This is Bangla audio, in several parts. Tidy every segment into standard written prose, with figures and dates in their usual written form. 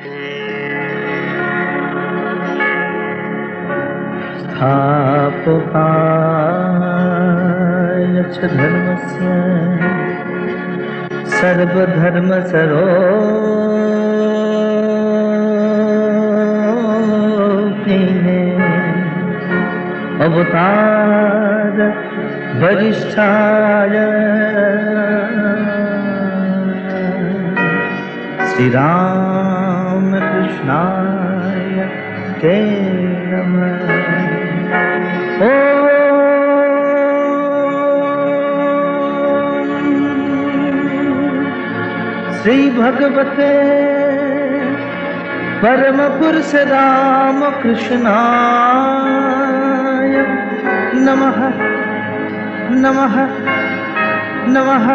स्थापकाय च धर्मस्य सर्वधर्मस्वरूपिणे अवतार वरिष्ठाय श्री रामकृष्णाय ते नमः। श्री भगवते परम पुरुष रामकृष्णाय नमः नमः नमः।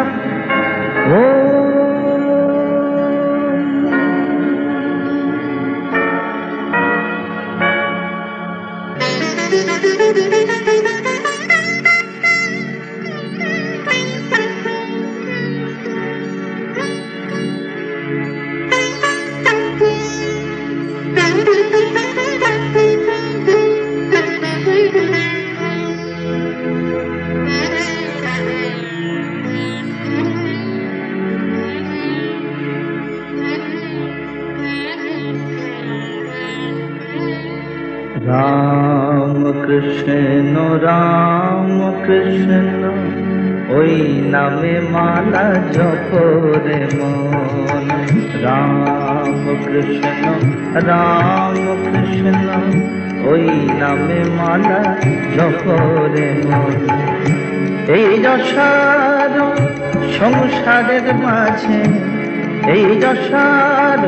राम कृष्ण राम कृष्ण ওই নামে মালা জপ রে মন। রাম কৃষ্ণ ওই নামে মালা জপ রে মন। এই যশার সংসারের মাঝে, এই যশার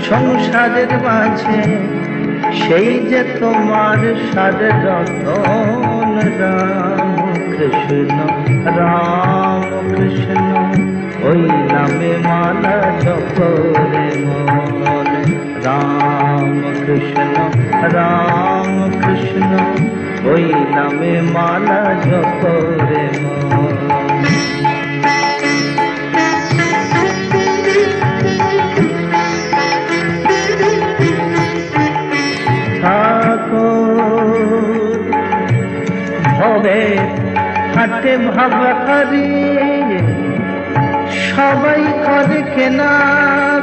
সংসারের মাঝে সেই যে তোমার সারে রতন। রাম কৃষ্ণ ওই নামে মালা জপ রে মন। রাম কৃষ্ণ ওই নামে মালা জপ রে মন। ভবে হাটে ভাবাখারি সবাই করে কেনা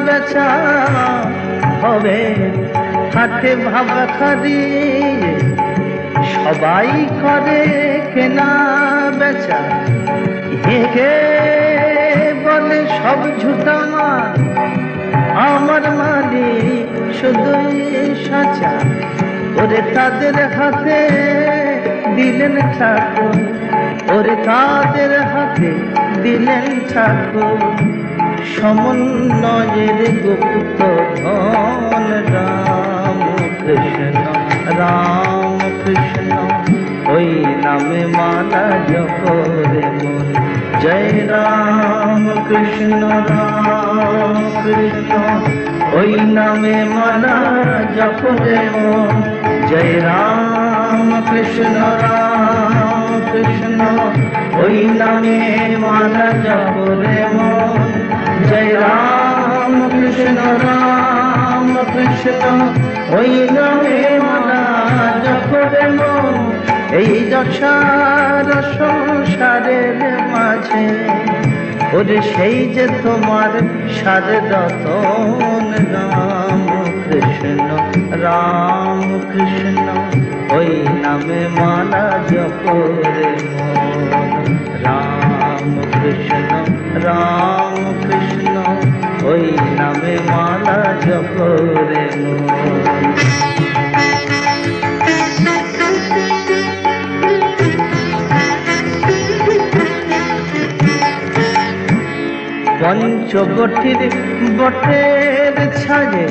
বেচা। হবে হাটে ভাবাখারি সবাই করে কেনা বেচা। হেগে বলে সব ঝুটামা, আমার মালিক শুধুই সাচা। ওরে তাদের হাতে দিলেন ঠাকুর, ওরে তাদের হাতে দিলেন ঠাকুর সমন্বয়ের গুপ্ত ধন। রাম কৃষ্ণ ওই নামে মালা জপ রে মন। জয় রাম কৃষ্ণ ওই নামে মালা জপ রে মন। জয় রাম কৃষ্ণ ওই নামে মালা জপ রে মন। জয় রাম কৃষ্ণ ওই নামে মালা জপ রে মন। এই যশার সংসারের মাঝে ওরে সেই যে তোমার সারে রতন। রাম কৃষ্ণ ওই নামে মালা জপ রে মন। রাম কৃষ্ণ ওই নামে মালা জপ রে মন। পঞ্চবটির বটের ছাজে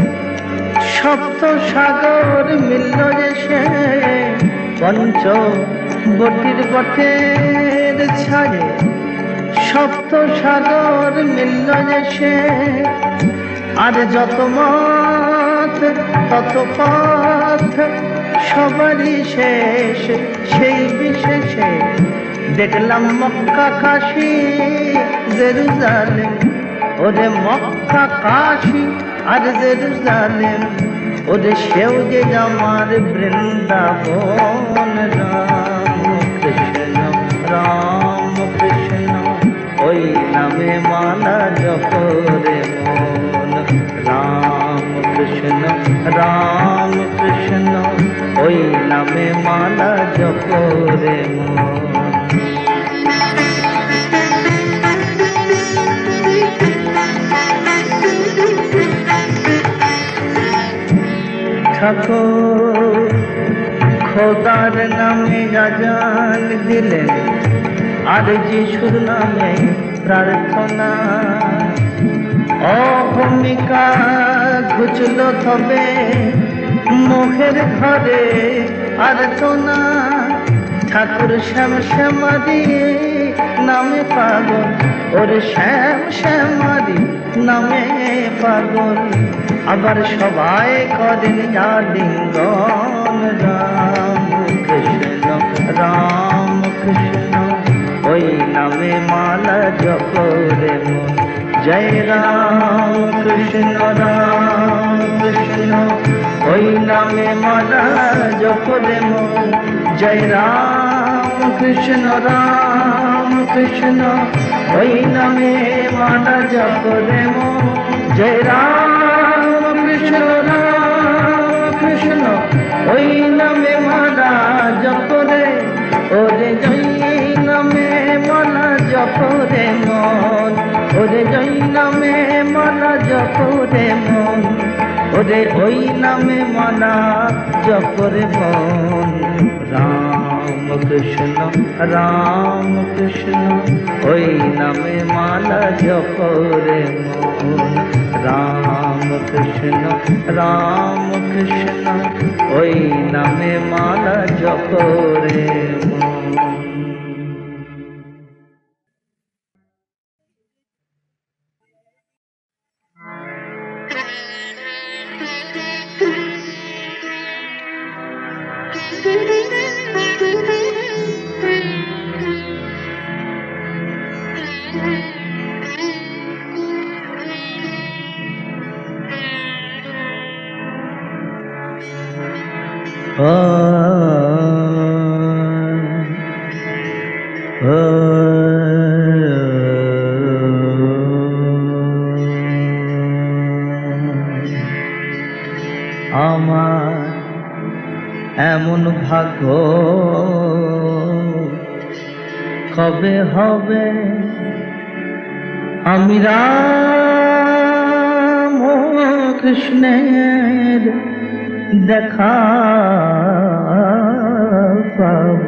সপ্ত সাগর মিলল যে সে। পঞ্চবটির বটের ছাজে সপ্ত সাগর মিলল যে সে। আর যত মত তত পথ সবারই শেষ সেই বিশেষে। দেখলাম মক্কা কাশী জেরুজালেম, ওরে মক্কা কাশী আর জেরুজালেম, ওরে সেও যে আমার বৃন্দাবন। রাম কৃষ্ণ রাম কৃষ্ণ ওই নামে মালা জপ রে মন। রাম কৃষ্ণ রাম কৃষ্ণ ওই নামে মালা জপ রে মন। ঠাকুর খোদার নামে আজান দিলেন, আর যিশুর নামে প্রার্থনা। অহমিকা ঘুচল তবে মুখের ঘরে আর তো না। ঠাকুর শ্যাম শ্যামারি নামে পাগল, ওরে শ্যাম শ্যামারি নামে পাগল। আবার সবাই করেন আলিঙ্গন। রাম কৃষ্ণ রাম কৃষ্ণ ওই নামে মালা জপ রে মন। জয় রাম কৃষ্ণ ওই নামে মালা জপ রে মন। জয় রাম কৃষ্ণ ওই নামে মালা জপ রে মন। জয় রাম কৃষ্ণ ওই নামে মালা জপ রে। ওরে জয় নামে মালা জপ রে মন। ওরে জয় নামে মালা জপ রে মন। ওরে ওই নামে মালা জপ রে মন। রাম কৃষ্ণ ওই নামে মালা জপ রে মন। রাম কৃষ্ণ ওই নামে মালা জপ রে মন। আমার এমন ভাগ্য কবে হবে আমি রাম কৃষ্ণের দেখা পাব।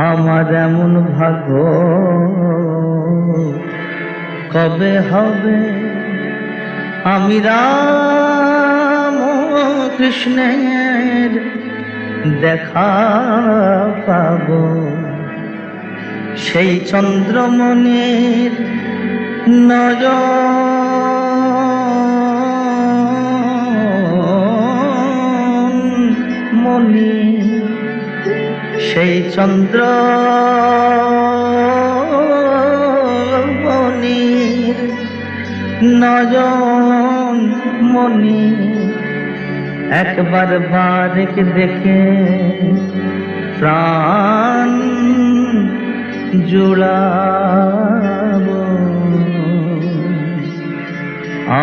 আমার এমন ভাগ্য কবে হবে আমি রাম কৃষ্ণের দেখা পাব। সেই চন্দ্রমণির নয়ন মণি, সেই চন্দ্রমণির নয়ন মণি একবার বারেক দেখে প্রাণ জুড়াব।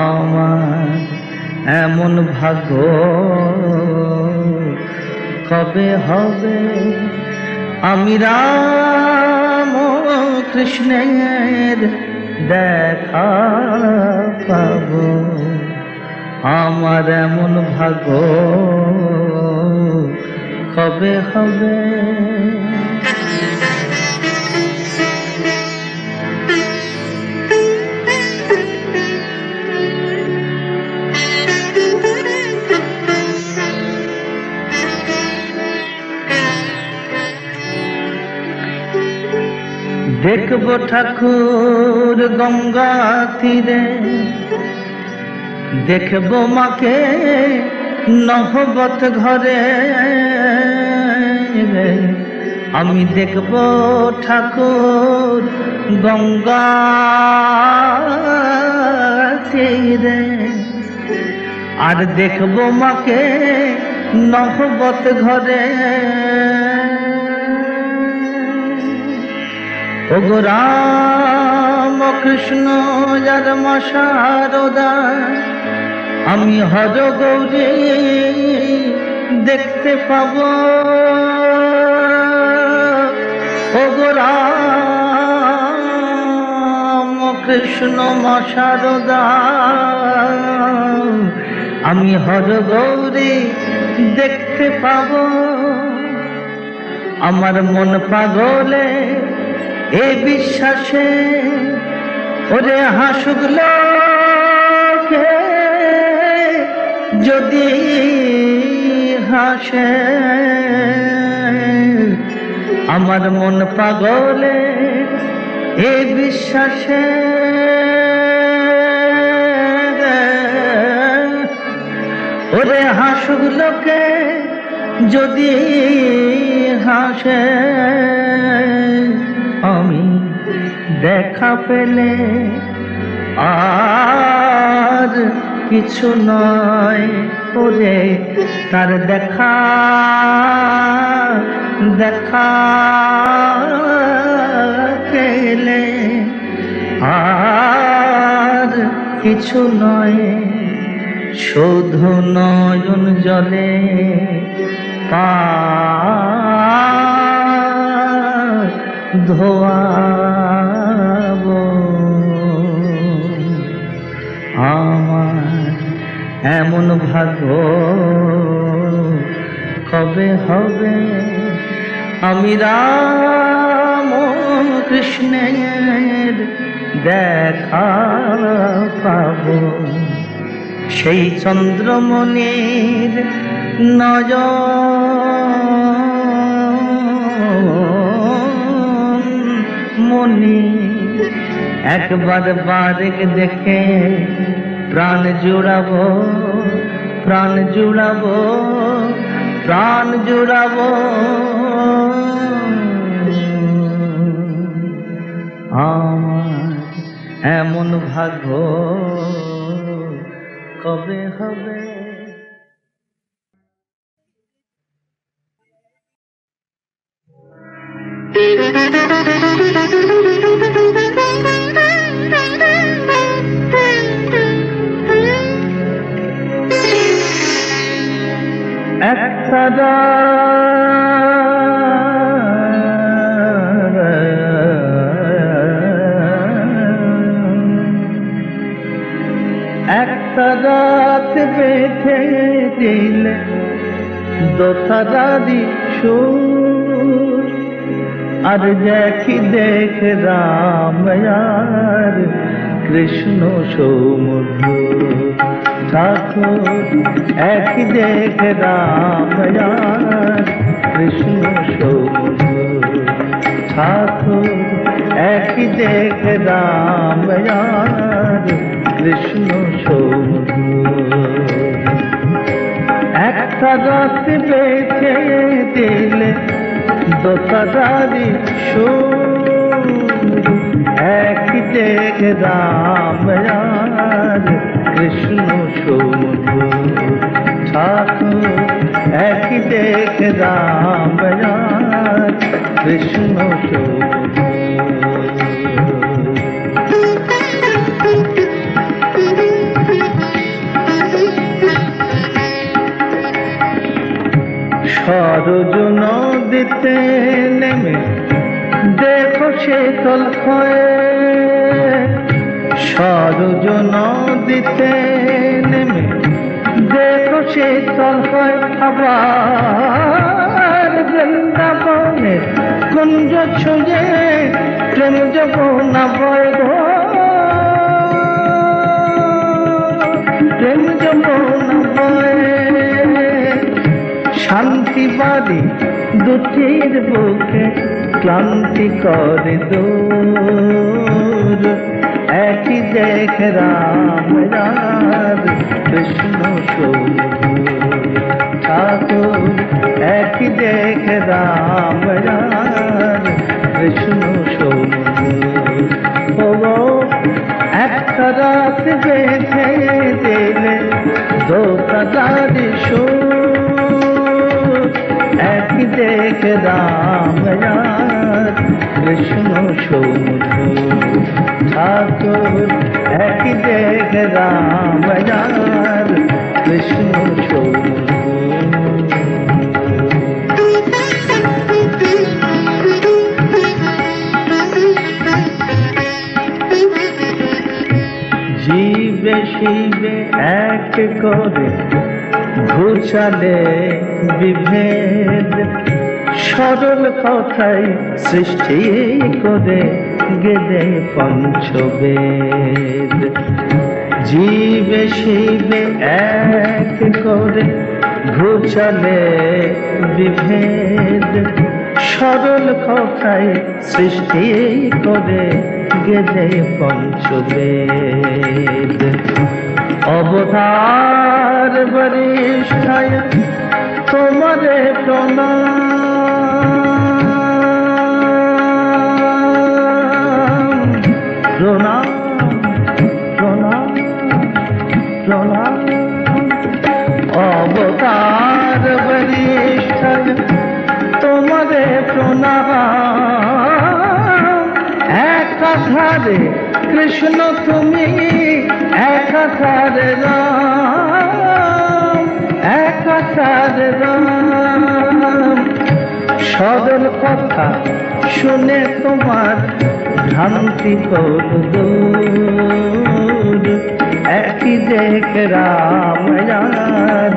আমার এমন ভাগ্য কবে হবে আমি রাম কৃষ্ণের দেখা পাব। আমার এমন ভাগ্য কবে হবে। দেখব ঠাকুর গঙ্গা তীরে, দেখব মাকে নহবত ঘরে। আমি দেখব ঠাকুর গঙ্গা তীরে, আর দেখবো মাকে নহবত ঘরে। ওগো রাম কৃষ্ণ যার মা শারদা, আমি হর গৌরী দেখতে পাবো। ওগো রাম কৃষ্ণ মা শারদা, আমি হর গৌরী দেখতে পাবো। আমার মন পাগলে এ বিশ্বাসে, ওরে হাসুক লোকে যদি হাসে। আমার মন পাগলে এ বিশ্বাসে, ওরে হাসুক লোকে যদি হাসে। আমি দেখা পেলে আর কিছু নয়, ওরে তার দেখা দেখা পেলে আর কিছু নয়। শুধু নয়ন জলে পা ধোয়াবো। আমার এমন ভাগ্য কবে হবে, আমি রাম কৃষ্ণের দেখা পাবো। সেই চন্দ্রমণির নয়ন মনি একবার বারেক দেখে প্রাণ জুড়াবো, প্রাণ জুড়াবো, প্রাণ জুড়াবো। আমার এমন ভাগ্য কবে হবে। একটা রাত বেঁধে দিলে দোতারি সুর, আর দেখি দেখ রাম আর কৃষ্ণ সৌমধুর। ঠাকুর একই দেখ রাম আর কৃষ্ণ সৌমধুর। ঠাকুর একই দেখ রাম আর কৃষ্ণ সৌমধুর। একটা রাত বেঁধে দিলে দোতারি সুর, একই দেখ রাম আর কৃষ্ণ সৌমধুর। ঠাকুর একই দেখ রাম আর কৃষ্ণ সৌমধুর। সরজ নদীতে নেমে দেখো শীতল হয়ে, সরজ নদীতে নেমে দেখো শীতল হয়ে। আবার বৃন্দাবনের কুঞ্জ ছুঁয়ে প্রেম যমুনা বয় গো, প্রেম যমুনা বয়। শান্তি বাড়ি দুটির বুকে ক্লান্তি করে দূর, একই দেখ রাম আর কৃষ্ণ সৌমধুর। ঠাকুর একই দেখ রাম আর কৃষ্ণ সৌমধুর। একটা রাত বেঁধে দিলে দোতলার সুর, এক দেখ রাম আর কৃষ্ণ সমুদ্র ঠাকুর, এক দেখ রাম আর কৃষ্ণ সমুদ্র। জীবে শিবে এক করে ঘুচালে বিভেদ, সরল কথাই সৃষ্টি করে গেলে পঞ্চবেদ। জীবে শিবে এক করে ঘুচালে বিভেদ, সরল কথাই সৃষ্টি করে গেলে পঞ্চবেদ। অবতার বরিষ্ঠায় তোমারে প্রণাম, প্রণাম, প্রণাম, প্রণাম। অবতার বরিষ্ঠায় তোমারে প্রণাম। একাধারে কৃষ্ণ তুমি, একাধারে রাম, একাধারে রাম। সরল কথা শুনে তোমার ভ্রান্তি কর দূর, একই দেখ রাম আর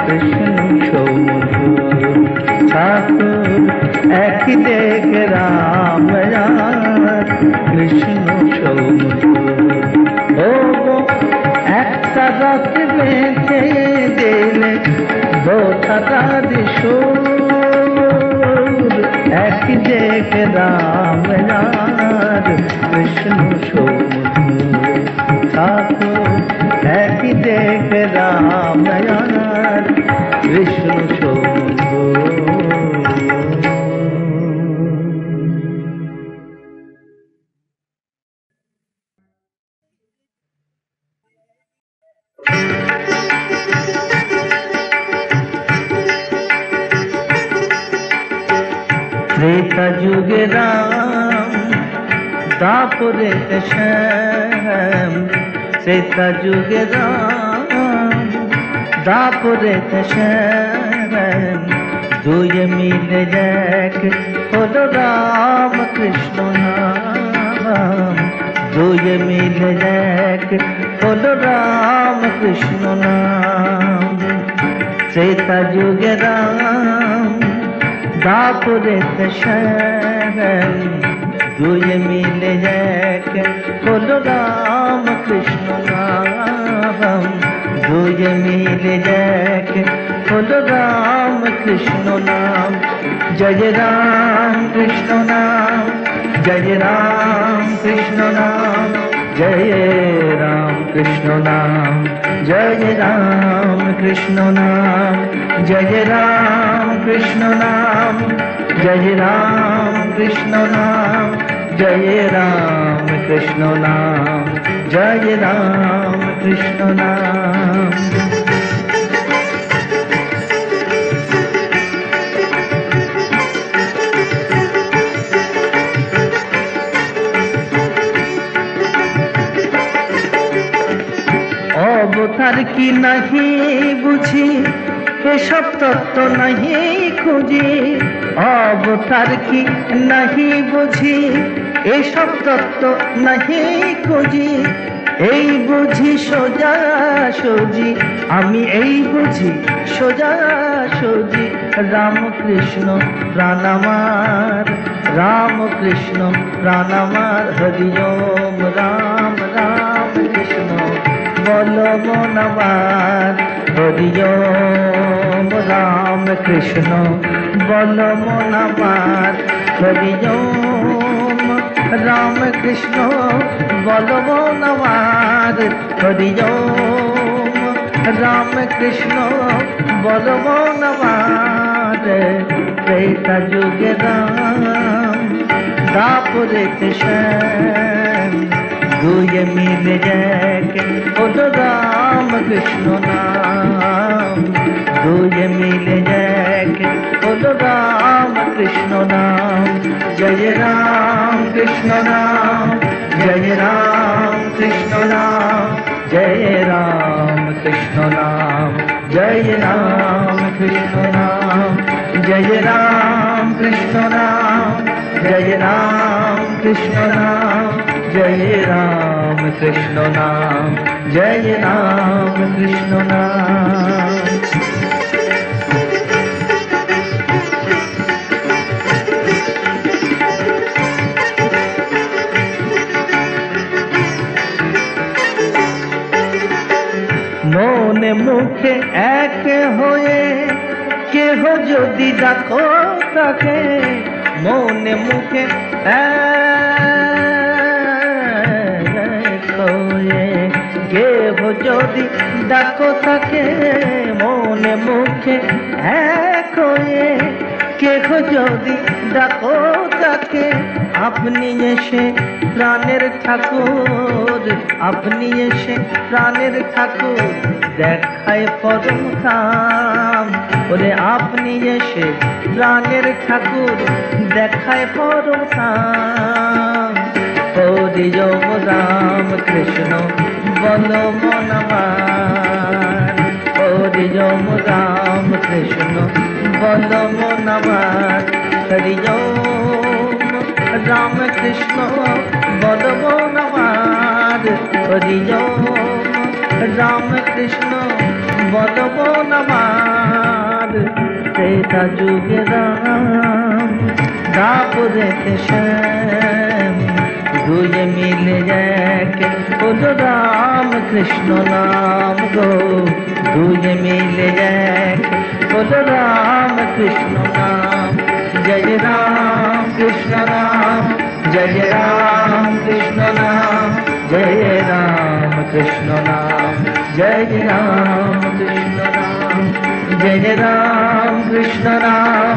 কৃষ্ণ সমুদ্র ঠাকুর, একই দেখ রাম আর কৃষ্ণ সমুদ্র। ও একটা রাত বেঁচে দিলে দোতলার সুর, একই দেখ রাম আর কৃষ্ণ সমুদ্র ঠাকুর, একই দেখ রাম আর কৃষ্ণ সমুদ্র। ত্রেতা যুগে রাম, দাপরে শ্যাম, ত্রেতা যুগে রাম, দাপরে শ্যাম। দুই মিলে এক হলো রাম কৃষ্ণ নাম, দুই মিলে এক হলো রাম কৃষ্ণ নাম। ত্রেতা যুগে রাম, দাপরে শ্যাম, দুই মিলে এক হলো রাম কৃষ্ণ নাম, দুই মিলে এক হলো রাম কৃষ্ণ নাম। জয় রাম কৃষ্ণ নাম, জয় রাম কৃষ্ণ নাম, জয় রাম কৃষ্ণ নাম, জয় রাম কৃষ্ণ নাম, জয় রাম কৃষ্ণ নাম, জয় রাম কৃষ্ণ নাম, জয় রাম কৃষ্ণ নাম, জয় রাম কৃষ্ণ নাম। অবতার কি নাহি বুঝি, এসব তত্ত্ব নাহি খুঁজি। অবতার কি নাহি বুঝি, এসব তত্ত্ব নাহি খুঁজি। এই বুঝি সোজা সুজি, আমি এই বুঝি সোজা সুজি। রামকৃষ্ণ প্রাণ আমার, রামকৃষ্ণ প্রাণ আমার। হরি ওম রাম রাম কৃষ্ণ বল মন আমার। হরি ওম রাম কৃষ্ণ বল মন আমার। হরি ওম রাম কৃষ্ণ বল মন আমার। হরি ওম রাম কৃষ্ণ বল মন আমার। ত্রেতা যুগে রাম, দাপরে শ্যাম, দুয়ে মিলে এক হলো রাম কৃষ্ণ নাম, দুয়ে মিলে এক হলো রাম কৃষ্ণ নাম। জয় রাম কৃষ্ণ নাম, জয় রাম কৃষ্ণ নাম, জয় রাম কৃষ্ণ নাম, জয় রাম কৃষ্ণ নাম, জয় রাম কৃষ্ণ নাম, জয় রাম কৃষ্ণ নাম, জয় রাম কৃষ্ণ নাম, জয় রাম কৃষ্ণ নাম। মনে মুখে এক হয়ে কেহ যদি ডাকো তাকে, মনে মুখে এক হয়ে কেহ যদি ডাকো তাকে, মনে মুখে এক হয়ে কেহ যদি ডাকো তাকে, আপনি এসে প্রাণের ঠাকুর, আপনি এসে প্রাণের ঠাকুর দেখায় পরম ধাম। ওরে আপনি এসে প্রাণের ঠাকুর দেখায় পরম ধাম। হরি রাম কৃষ্ণ বল মন আমার, হরি রাম কৃষ্ণ বল মন আমার। হরি রাম কৃষ্ণ বল মন আমার, হরি রাম কৃষ্ণ বল মন আমার। ত্রেতা যুগে রাম, দাপরেতে শ্যাম, দুয়ে মিলে এক হলো রাম কৃষ্ণ নাম গো, দুয়ে মিলে এক হলো রাম কৃষ্ণ নাম। জয় রাম কৃষ্ণ নাম, জয় রাম কৃষ্ণ নাম, জয় রাম কৃষ্ণ নাম, জয় রাম কৃষ্ণ নাম, জয় রাম কৃষ্ণ নাম,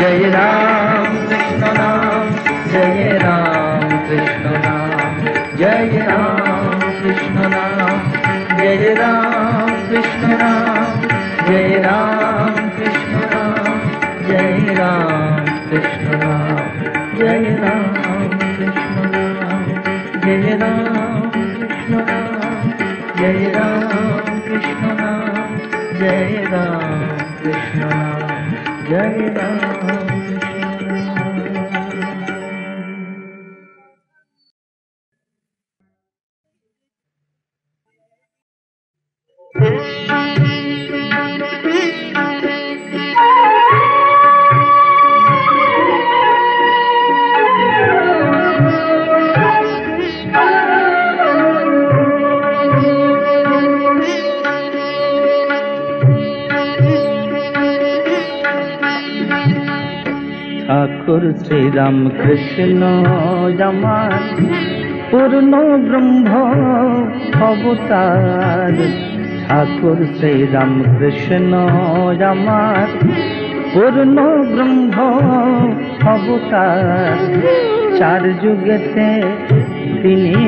জয় রাম কৃষ্ণ নাম, জয় রাম কৃষ্ণ নাম, জয় রাম কৃষ্ণ নাম, জয় রাম কৃষ্ণ নাম, জয় রাম কৃষ্ণ নাম, জয় রাম কৃষ্ণ নাম, জয় রাম কৃষ্ণ নাম, জয় রাম কৃষ্ণ নাম, জয় রাম কৃষ্ণ নাম, জয় রাম কৃষ্ণ নাম, জয় রাম কৃষ্ণ ঠাকুর শ্রী রাম কৃষ্ণ আমার পূর্ণ ব্রহ্ম অবতার, ঠাকুর শ্রী রাম কৃষ্ণ আমার পূর্ণ ব্রহ্ম অবতার। চার যুগেতে তিনি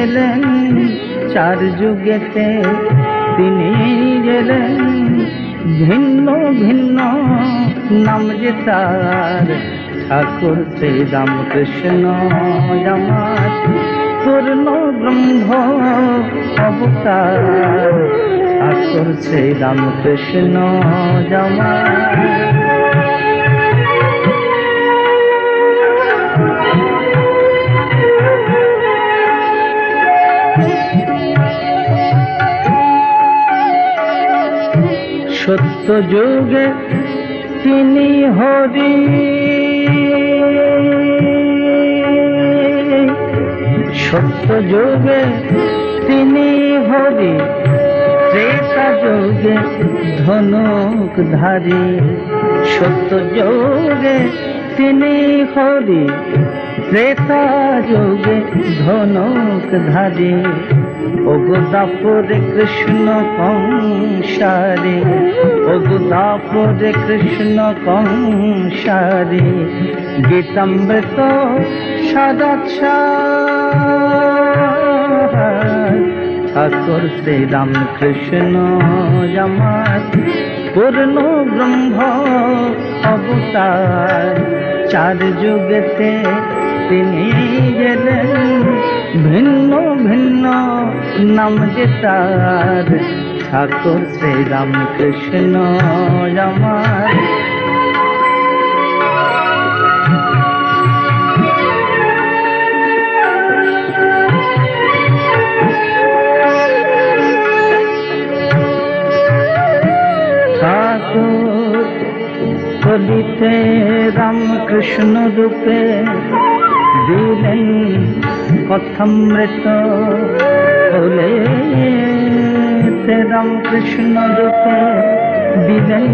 এলেন, চার যুগেতে তিনি এলেন, ভিন্ন ভিন্ন নাম যে তার। ঠাকুর শ্রী রাম কৃষ্ণ আমার পূর্ণ ব্রহ্ম অবতার, ঠাকুর শ্রী রাম কৃষ্ণ আমার। সত্য যুগে তিনি হরি, সত্য যুগে তিনি হরি, ত্রেতা যুগে ধনুক ধারী। সত্য যুগে তিনি হরি, ত্রেতা যুগে ধনুক ধারী। ওগো দাপরে কৃষ্ণ কংসারী, ওগো দাপরে কৃষ্ণ কংসারী। গীতামৃত সদাচার, অবতার ঠাকুর শ্রী রামকৃষ্ণ আমার পূর্ণ ব্রহ্ম অবতার। চার যুগেতে তিনি গেলেন, ভিন্ন ভিন্ন নাম যে তার ঠাকুর শ্রী রামকৃষ্ণ আমার। ঠাকুর কলিতে রামকৃষ্ণ রূপে দিলেন কথামৃত, কলিতে রামকৃষ্ণ রূপে দিলেন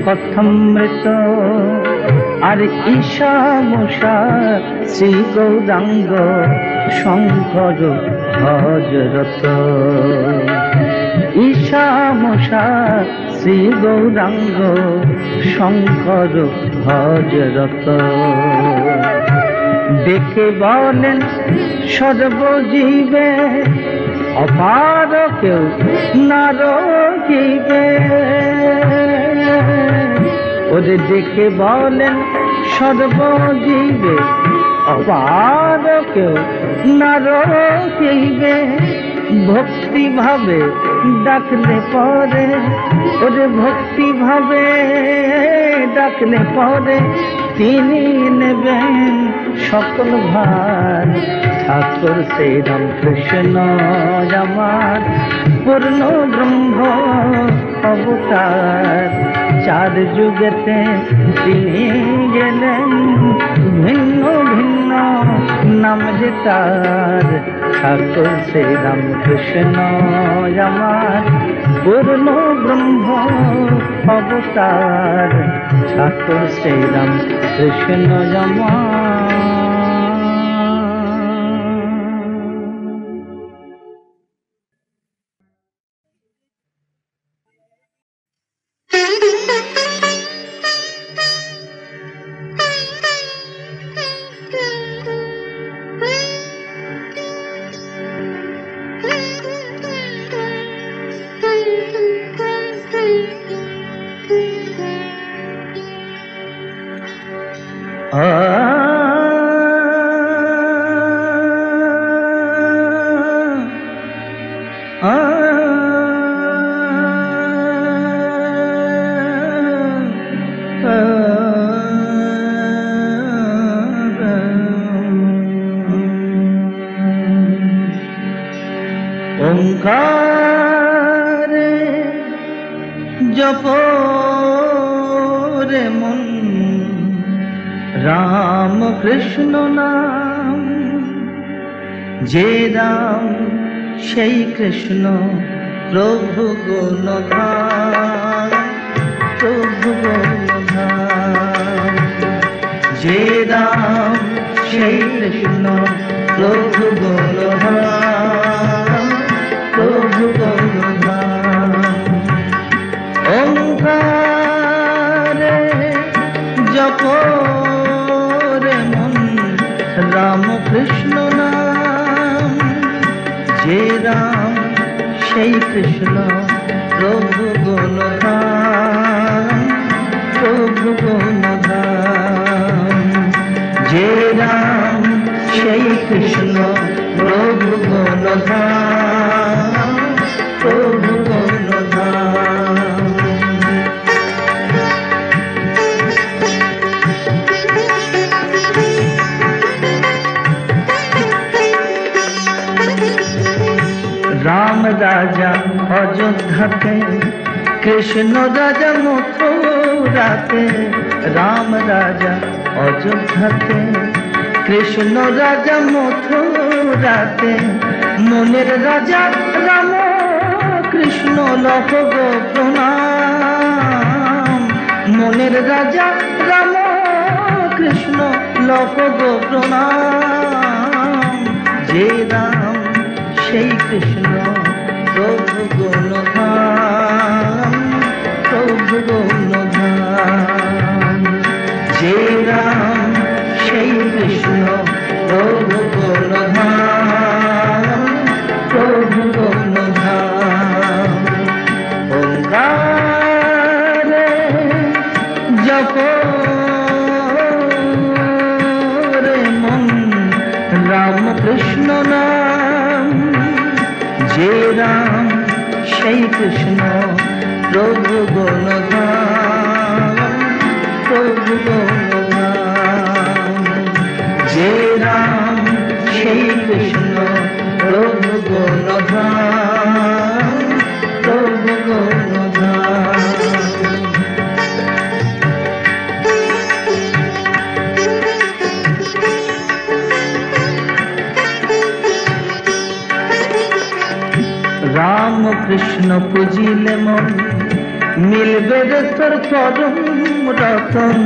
কথামৃত। আর ঈশা মূষা শ্রী গৌরাঙ্গ শঙ্কর ভজরত। ঈশা মূষা শ্রী গৌরাঙ্গ শঙ্কর ভজরত। দেখে বলেন সর্বজীবে অপার কেউ নার জীবে। ওরে দেখে বলেন সর্বজীবে অপার কেউ নার জীবে। ভক্তি ভাবে ডাকলে পরে, ওরে ভক্তি ভাবে ডাকলে পরে তিনি নেবেন সকল ভার ঠাকুর শ্রী রামকৃষ্ণ আমার পূর্ণ ব্রহ্ম অবতার। চার যুগেতে তিনি গেলেন, ভিন্ন ভিন্ন নাম যে তার ঠাকুর শ্রী রামকৃষ্ণ আমার পূর্ণ ব্রহ্ম অবতার ঠাকুর শ্রী রামকৃষ্ণ আমার। ওঙ্কারে জপরে মন রাম কৃষ্ণ নাম, যে রাম সেই কৃষ্ণ প্রভু গুণধাম, প্রভু গুণধাম। যে রাম সেই কৃষ্ণ প্রভু গুণধাম, প্রভু গুণধাম। ওঙ্কারে জপরে মন রাম কৃষ্ণ নাম, যে রাম সেই কৃষ্ণ প্রভু গুণধাম, প্রভু গুণধাম। যে রাম সেই কৃষ্ণ প্রভু গুণধাম, প্রভু গুণধাম। রাম রাজা অযোধ্যাতে, কৃষ্ণ রাজা মথুরাতে। রাম রাজা অযোধ্যাতে, কৃষ্ণ রাজা মথুরাতে। মনের রাজা রাম কৃষ্ণ লভ গো প্রণাম। মনের রাজা রাম কৃষ্ণ লভ গো প্রণাম। যে রাম সেই কৃষ্ণ প্রভু গুণধাম, প্রভু গুণধাম। যে রাম সেই কৃষ্ণ প্রভু গুণধাম, গৌণধাম। ওঙ্কারে জপ রে মন রাম কৃষ্ণ নাম, যে রাম সেই কৃষ্ণ প্রভু গৌণধাম, প্রভু গৌণধাম। যে রাম সেই কৃষ্ণ প্রভু গৌণধাম, প্রভু গৌণধাম। রাম কৃষ্ণ পুজিলে মন মিলবে রে তোর পরম রতন।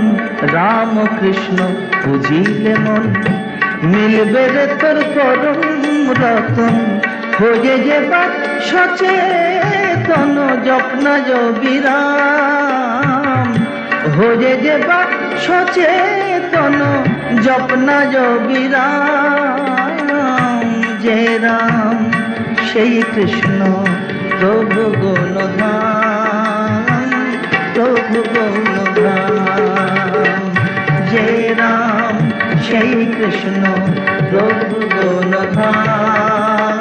রাম কৃষ্ণ পুজিলে মন মিলবে রে তোর পরম রতন। হয়ে যেবা সচেতন জপনা যোগীরাম, হয়ে যেবা সচেতন জপনা যোগীরাম। যে রাম সেই কৃষ্ণ প্রভু গৌণধাম, প্রভু গৌণধাম। যে রাম সেই কৃষ্ণ প্রভু গৌণধাম,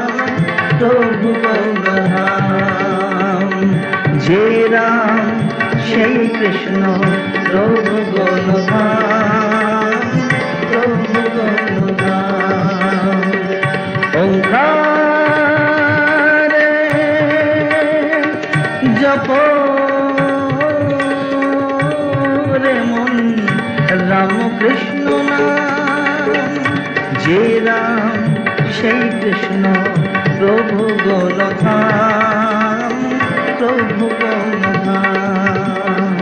প্রভু গৌণধাম। যে রাম সেই কৃষ্ণ প্রভু গৌণধাম, প্রভু গৌণধাম। ওঙ্কারে জপ রে মন রাম কৃষ্ণ নাম, যে রাম সেই কৃষ্ণ প্রভু গৌণধাম, প্রভু গৌণধাম।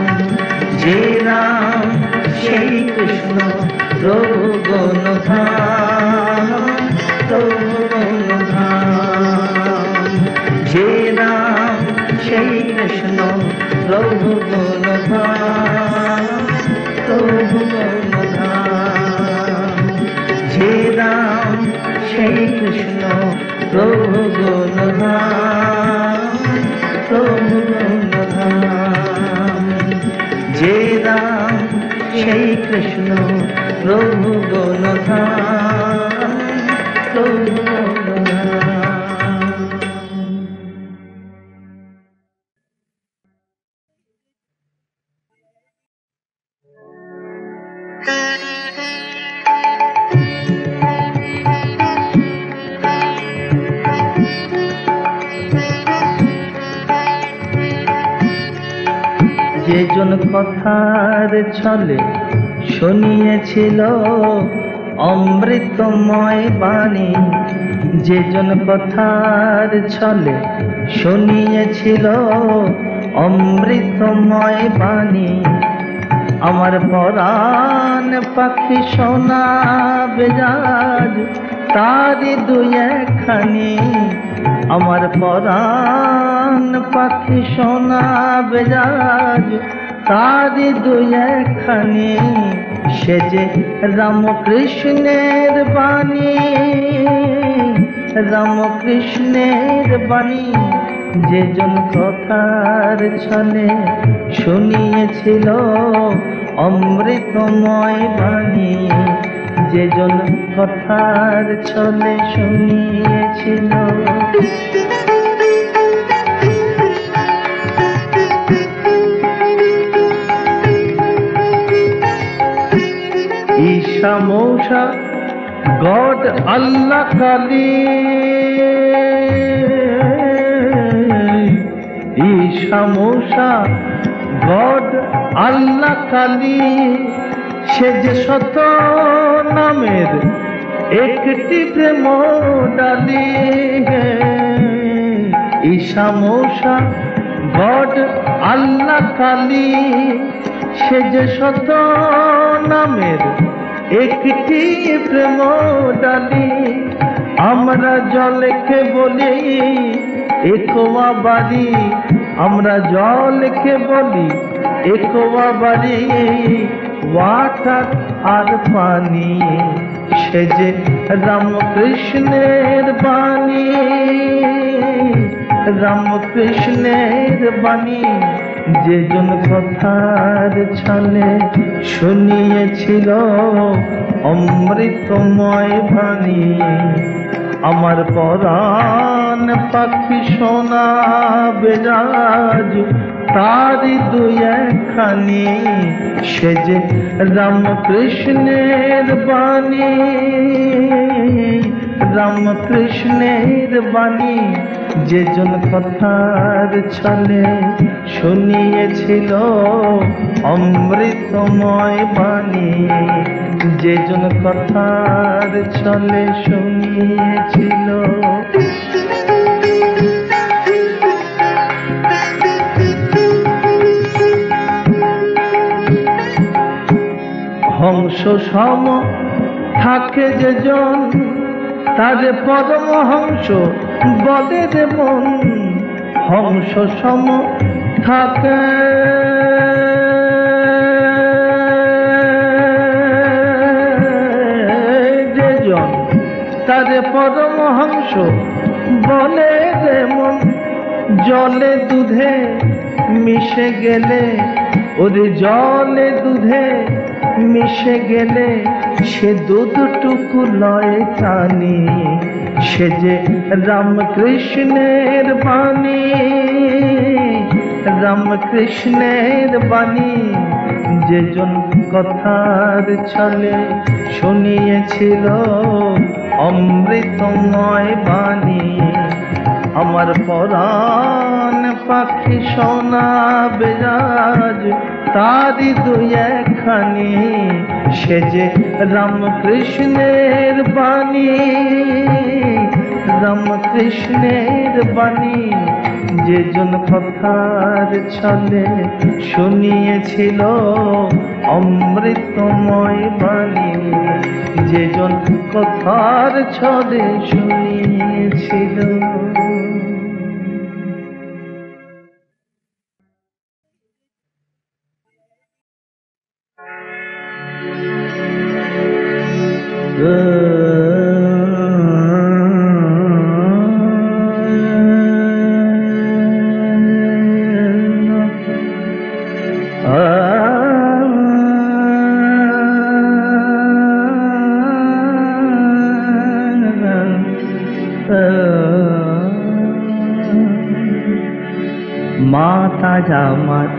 যে রাম সেই কৃষ্ণ প্রভু গৌণধাম, প্রভু গৌণধাম। যে রাম সেই কৃষ্ণ প্রভু গৌণধাম, প্রভু গৌণধাম। যে রাম সেই কৃষ্ণ প্রভু গৌণধাম, প্রভু গৌণধাম। যে রাম সেই কৃষ্ণ প্রভু গৌণধাম, প্রভু গৌণধাম। যেজন কথার ছলে শুনিয়েছিল অমৃতময় বাণী, যেজন কথার ছলে শুনিয়েছিল অমৃতময় বাণী, আমার পরাণ পাখি শোনাবে আজ তারি দুই একখানি। আমার পরাণ পাখি শোনাবে আজ তারি দুই একখানি। সে যে রামকৃষ্ণের বাণী, রামকৃষ্ণের বাণী। যেজন কথার ছলে শুনিয়েছিল অমৃতময় বাণী, যেজন কথার ছলে শুনিয়েছিল। ঈশা মৌসা গড আল্লাহ কালী, ঈশা মৌসা গড আল্লাহ কালী। সে যে শত নামের একটি প্রেম ডালি। ঈশা মৌসা গড আল্লাহ কালী, সে যে শত নামের একটি প্রেম ডালি। আমরা জলকে বলি একোয়া বাড়ি, আমরা জলকে বলি একোয়া বাড়ি। ওয়াটার আর পানি, সে যে রামকৃষ্ণের বাণী, রামকৃষ্ণের বাণী, যে জন কথার ছলে শুনিয়েছিল অমৃতময় বাণী। আমার পরাণ পাখি সোনা বেরাজ তারি দুই একখানি, সে যে রামকৃষ্ণের বাণী, রামকৃষ্ণের বাণী, যে জন কথার ছলে শুনিয়েছিল অমৃতময় বাণী, যে জন কথার ছলে শুনিয়েছিল। হংস সম থাকে যে জন, তারে পরমহংস বলে রে মন। হংস সম থাকে যে জন, তারে পরমহংস বলে রে মন। জলে দুধে মিশে গেলে, ওরে জলে দুধে মিশে গেলে, সে দুধটুকু লয় টানি, সে যে রামকৃষ্ণের বাণী, রামকৃষ্ণের বাণী, যে জন কথার ছলে শুনিয়েছিল অমৃতময় বাণী। আমার পরাণ পাখি সোনা বেরাজ তারি দুই একখানি, সে যে রামকৃষ্ণের বাণী, রামকৃষ্ণের বাণী, যে জন কথার ছলে শুনিয়েছিল অমৃতময় বাণী, যে জন কথার ছলে শুনিয়েছিল। মাতা জামার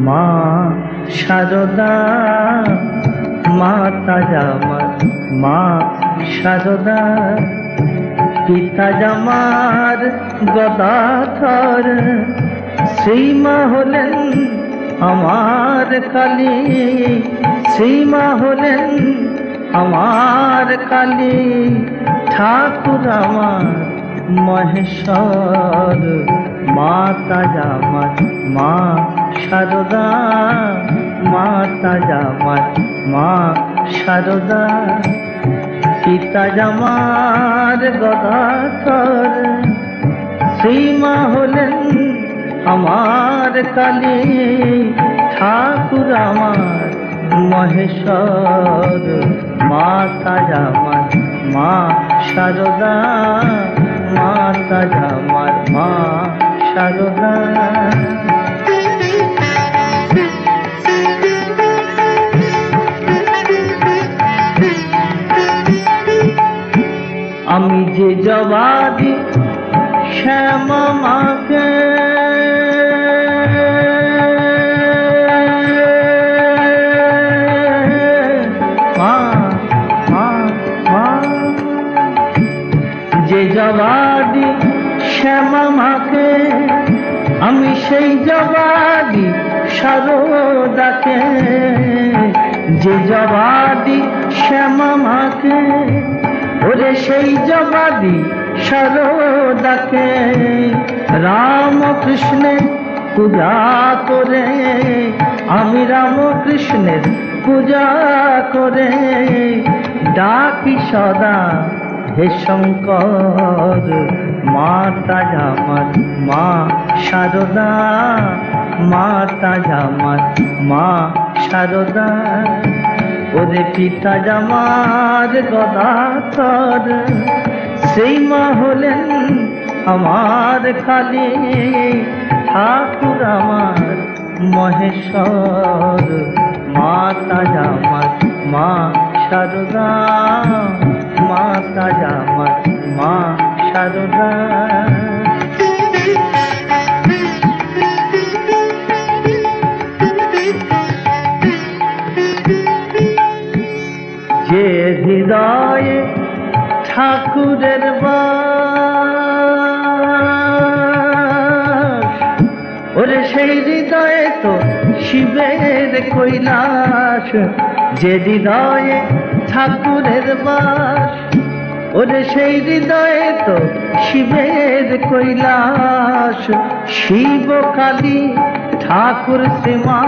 মা শারদা, মাতা জামার মা শারদা, পিতা জামার গদাধর, শ্রীমা হলেন আমার কালী, শ্রীমা হলেন আমার কালী, ঠাকুর আমার মহেশ্বর। মাতা জামার মা শারদা, মাতা জামার মা শারদা, পিতা জামার গদাধর, শ্রীমা হলেন আমার কালী, ঠাকুর আমার মহেশ্বর। মাতা জামার মা শারদা, মাতা জামার মা শারদা। আমি যে জবাদি শ্যামা মাকে, যে জবাদি শ্যামা মাকে, আমি সেই জবাদি শারদাকে, যে জবাদি শ্যামা মাকে, ওরে সেই জবাদি শারদাকে, রামকৃষ্ণের পূজা করে, আমি রামকৃষ্ণের পূজা করে, ডাকি সদা হে শঙ্কর। মাতা জামার মা শারদা, মাতা জামার মা শারদা, ওরে পিতা জামার গদাধর, সেই মা হলেন আমার কালী, ঠাকুর আমার মহেশ্বর, মাতা জামার মা শারদা, মাতা জামার মা শারদা। যে হৃদয়ে ঠাকুরের বাস, ওরে সেই হৃদয়ে তো শিবের কৈলাস। যে হৃদয়ে ঠাকুরের বাস, ওরে সেই হৃদয়ে তো শিবের কৈলাস। শিব কালী ঠাকুর শ্রীমা,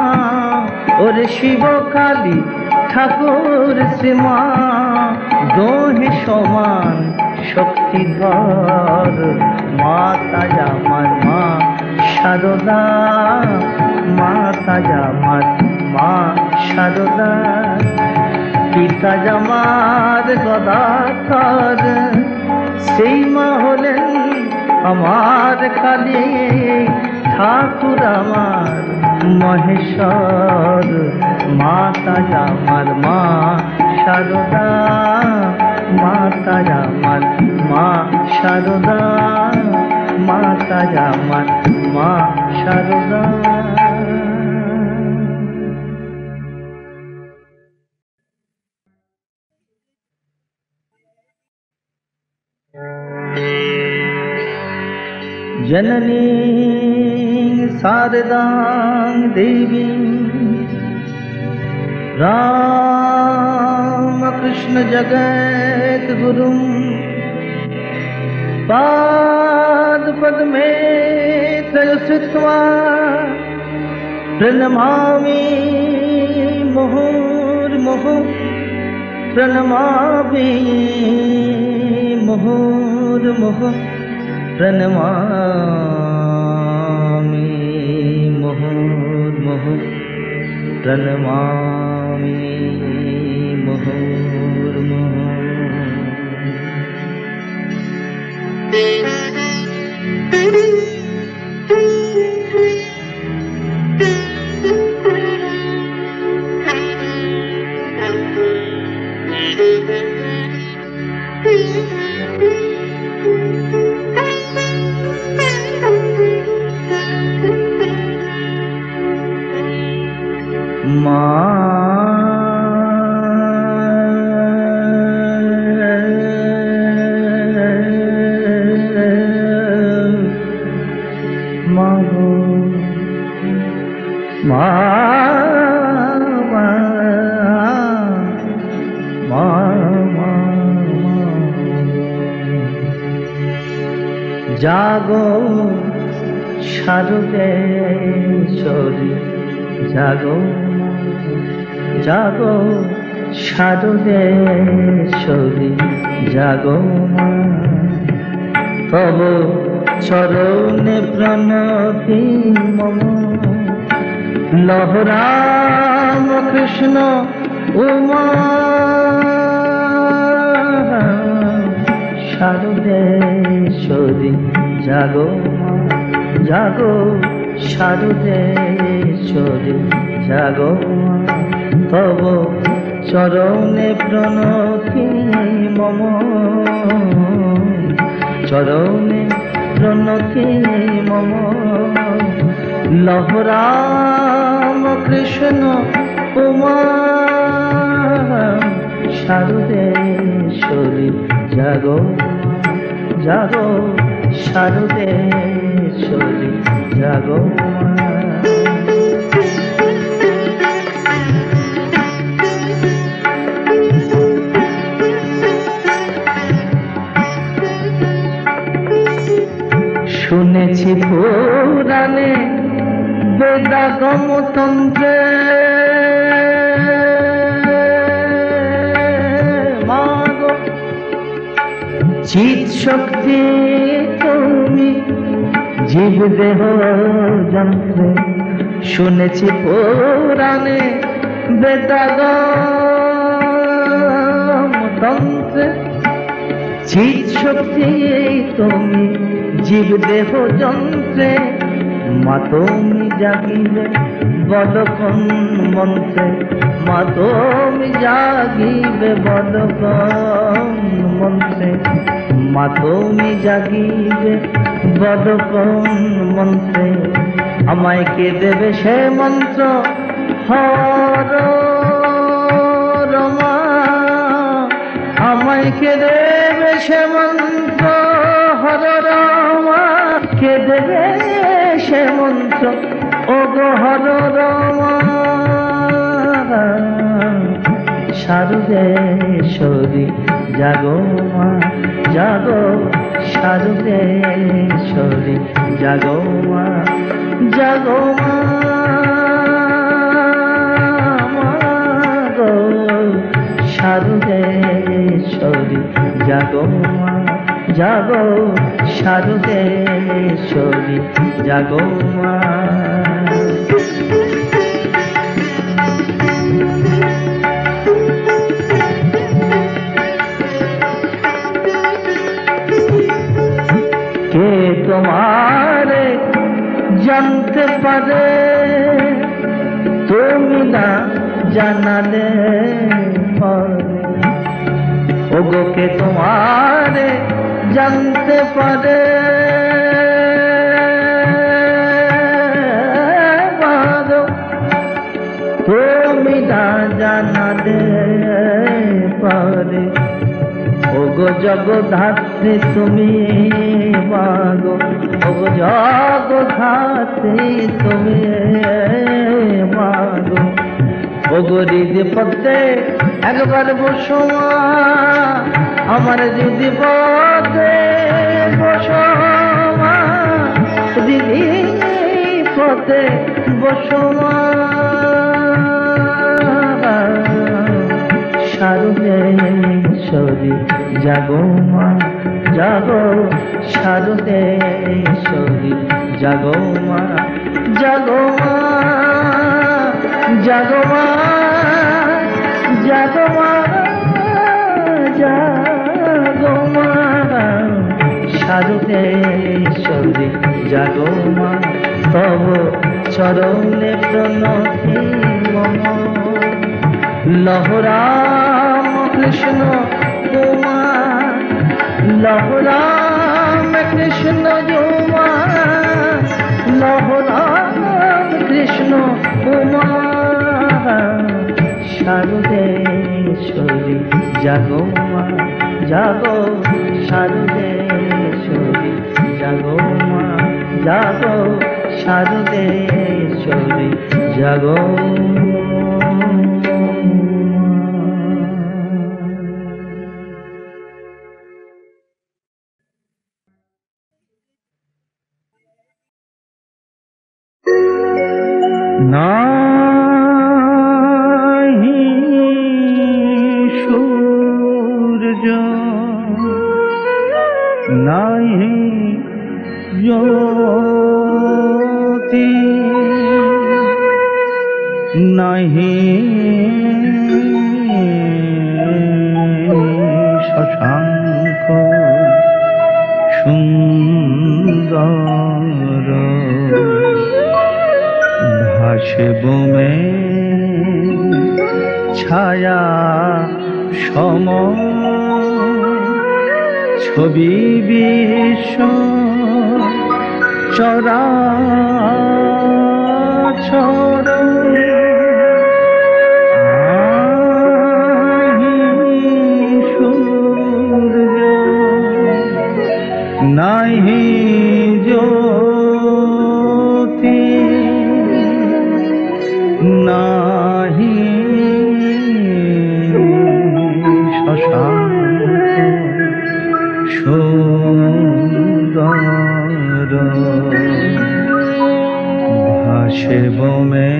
ওরে শিব কালী ঠাকুর শ্রীমা, দোহে সমান শক্তিধর, মাতা জামার মা শারদা, মাতা জামার মা শারদা। পিতা জামার গদাধর, সেই মা হলেন আমার কালী, ঠাকুর আমার মহেশ্বর, মাতা জামার মা শারদা, মাতা জামার মা শারদা, মাতা জামার মা শারদা। जननी शारदां देवी रामकृष्ण जगत गुरुं पाद पद्मे त्रयस्त्वा प्रणमामि मुहुर्मुहुः, प्रणमामि मुहुर्मुहुः, प्रणमामि मुहुर्मुहुः, प्रणमामि मुहुर्मुहुः। जागो शारदेश्वरी, जागो जागो शारदेश्वरी, जागो तब चरणे प्रणति मम, लहराम कृष्ण उमा, शारदेश्वरी जागो जागो, शारदेश्वरी जागो, तब चरणे प्रणति मम, चरणे प्रणति मम, लहराम कृष्ण उमा, शारदेश्वरी जागो जागो, शारदेश्वरी जागो। শুনেছি পুরাণে বেদাগম তন্ত্রে, চিৎ শক্তি তুমি জীব দেহ যন্ত্রে। শুনেছি পুরাণে বেদাগম তন্ত্রে চিৎ শক্তি তুমি জীব দেহ যন্ত্রে মা তুমি জাগিবে বদকন মন্ত্রে মা তুমি জাগিবে বদকন মন্ত্রে মা তুমি জাগিবে বদকন মন্ত্রে আমায় কে দেবে সে মন্ত্র হর রমা আমায় কে দেবে সে মন্ত্র হর রমা কে দেবে সে মন্ত্র ও গো হর রমা শারদেশ্বরী জাগো মা জাগো শারদেশ্বরী জাগো মা জাগো মা গো শারদেশ্বরী জাগো মা জাগো শারদেশ্বরী জাগো মা কে তোমারে জানতে পারে তুমি না জানালে ওগো কে তোমারে জানতে পারে তুমি না জানালে পারে ওগো জগদ্ধাত্রী তুমি মাগো ওগো জগদ্ধাত্রী তুমি মাগো ওগো হৃদয় পদ্মে একবার বসো মা আমার যদি পদ্মে বসো মা দিদি পদ্মে বসো মা শারদেশ্বরী জাগো মা জাগো শারদেশ্বরী জাগো মা জাগো মা জাগো মা জাগো মা জাগো মা শারদেশ্বরী জাগো মা তব চরণে প্রণতি মম লহরাম কৃষ্ণ কুমার লহরাম কৃষ্ণ কুমার লহরাম কৃষ্ণ কুমার শারদেশ্বরী জাগো মা জাগো শারদেশ্বরী জাগো মা জাগো শারদেশ্বরী জাগো নাহি সূর্য নাহি জ্যোতি নাহি শশাঙ্ক সুন্দর ভাসে বমে ছায়া সম ছবি বিশ্ব চরাচর নাহি জ্যোতি নাহি শশাঙ্ক সুন্দর ভাসে বমে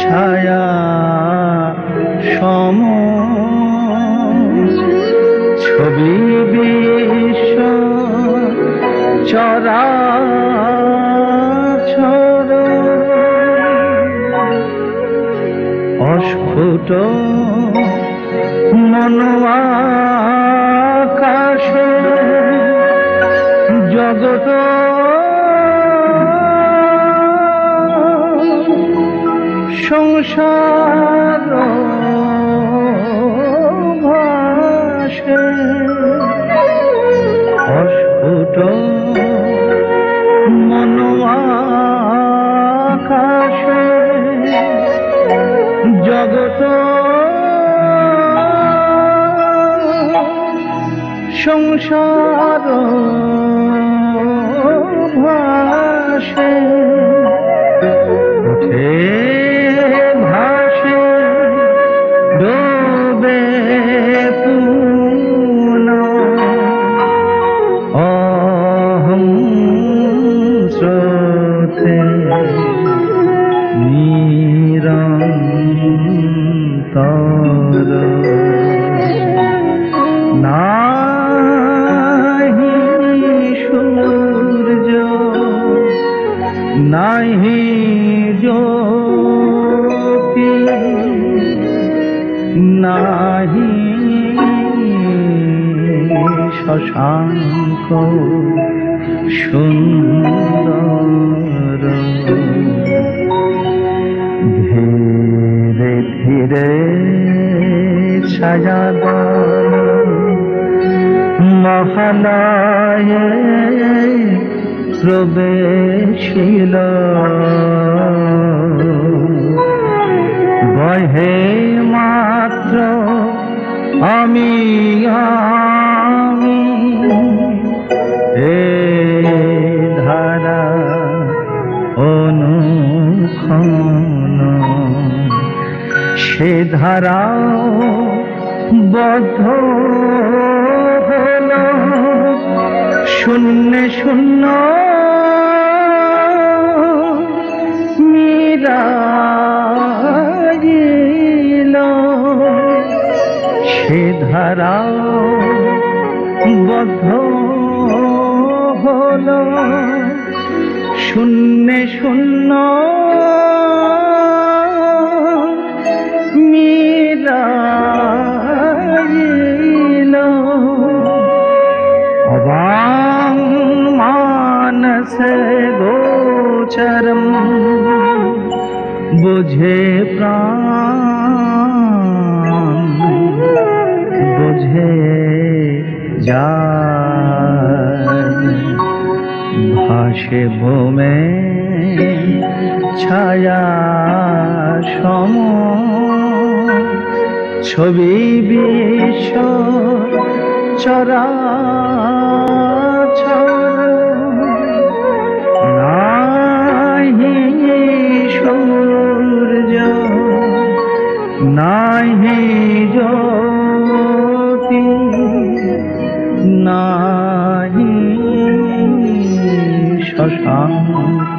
ছায়া সম ছবি বিশ্ব চরাচর অস্ফুট জগত সংসার ভাসে অস্ফুট মন আকাশে জগত সংসার ভাসে উঠে ভাসে ডোবে পুন অহং স্রোতে নিরন্তর নাহি সূর্য নাহি জ্যোতি নাহি শশাঙ্ক সুন্দর ধীরে ধীরে ছায়াদান মহালয়ে প্রবেশিল বহে মাত্র আমি আমি এ ধারা অনুক্ষণ সে ধারাও বদ্ধ হল শূন্য শূন্য মিলাইল সে ধারাও বদ্ধ হল শূন্য শূন্য মিলাইল অবাং মানসে গোচরম বুঝে প্রাণ বুঝে যায় ভাসে ভূমে ছায়া সম ছবি বিশ্ব চরাচর নাহি সূর্য নাহি জ্যোতি নাহি শশাঙ্ক